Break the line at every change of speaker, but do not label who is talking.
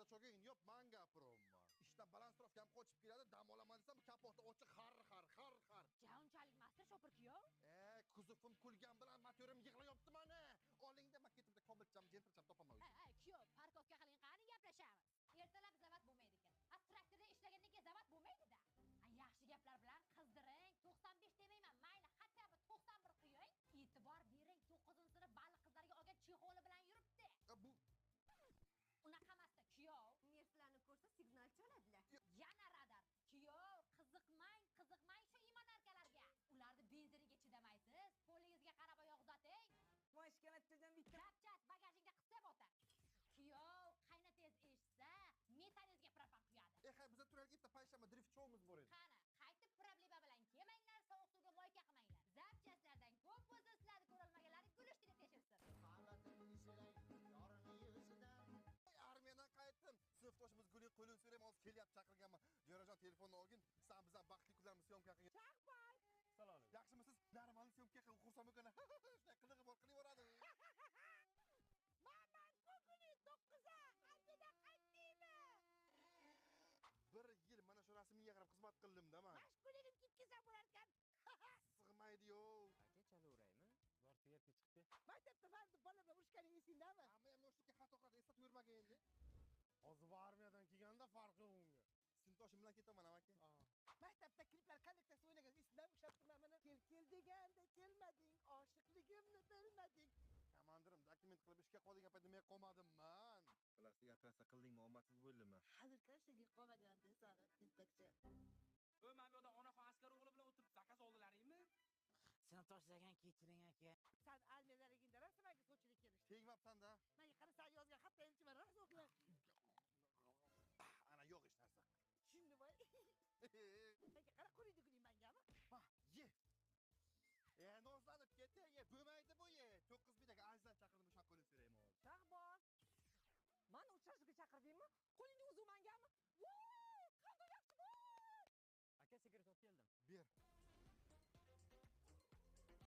Marda cho'ging, yo'q, men gapiryapman. Ishdan balansrovkam qochib keladi, dam olaman desam, bu kapotni ochib har.
Jaunchalik master shopir kuyov.
Kuzovim kulgan bilan motorim yig'layapti mana. Oling dema ketimda komilcham, jentrcham topaman.
Kuyov, parkovka qiling, qani gaplashamiz. Ertalab zavod bo'lmaydi ekan. Traktorda ishlagandan keyin zavod bo'lmaydi-da. Yaxshi gaplar bilan qizdiring. 95 demayman, mayli, hatto 91 qo'ying. E'tibor bering, 9-sinf baliq qizlarga olgan chexoli bilan yuribdi.
Bu
Unaqa emasda, kuyov.
Nerslarni ko'rsa signal chaladilar.
Yana radar. Kuyov, qiziqmang shu imonarkalarga. Ularni benziniga chidamaysiz. Polingizga qarab oyoq uzating.
Moshkanatchadan bitta
Kapchat bagajingda qisib o'tir. Kuyov, qaynatangiz eshitsa, metanizga propan quyadi.
biza turalik bitta payshanba drift showimiz bor edi.
Qani, qaytib problema bilan kelmanglar, sovuq suvga moyka qilmanglar. Zapchastlardan ko'p bo'lsa, sizlarni ko'rolmaganlar gulishtini teshirsin.
Armiyadan qaytdim. Sinfdoshimiz Guli qo'lini so'rayman, hozir kelyapti, chaqirganman. Jo'rajon telefonni olgin, sen bizdan baxtli kunlarni syomka qilgin.
chaqbay.
Salom.
Yaxshimisiz? Normalni syomka qilib xursand ekan. Shunday qilig'i bor qilaveradi.
Maman ko'kuni 9 armiyadan qaytdingmi?
1 yil mana shu rasmiyga qarab xizmat qildim-da men.
Mashg'uligim ketsa bo'lar ekan.
Sig'maydi-yu.
Aka chalaveraymi? Bor yerga chiqdi.
Maktabda barda bola bilan urishganing esingdami?
Hamma ham yoshlikka xato qiladi, eslatib yurmagan endi.
Hozir bu armiyadan kelganda farqi yo'q unga.
Sinfdoshim bilan ketaman aka.
Maktabda kliplar kolleksiyasi o'ynagan esingdami? Ushlab turman mana. Kel deganda kelmading, oshiqligimni bilmading.
Komandirim, dokument qilib ishga qolgan payt demay qolmadim men. Plastik operatsiya qildingmi, omadsiz bo'ldimi?
Hozir qanchaga qolmagan desam, inspeksiya.
Mana bu yerda onaxon askar o'g'li bilan o'tirib zakaz oldinglarmi?
Sinfdoshlagan kechiring aka.
Sen armiyaligingda rasmanga ko'chirib kelishdi.
Tegmabsan-da.
Menga qarasang yozgan xatda elchiman, rost o'qiman.
Ana yo'q hech narsa.
Tushundimi? Menga qara qo'lingni guling mangami?
Ye. Nozlanib ketay, bo'lmaydi bu ye. 9 bidaga azizdan chaqirdim, o'sha qo'lini so'rayman hozir.
Shahbon. Mani uchrashuvga chaqirdingmi? Qo'lingni o'zi mangami? Voy, qanday yaxshi voy!
Aka sigaret olib keldim.
Ber.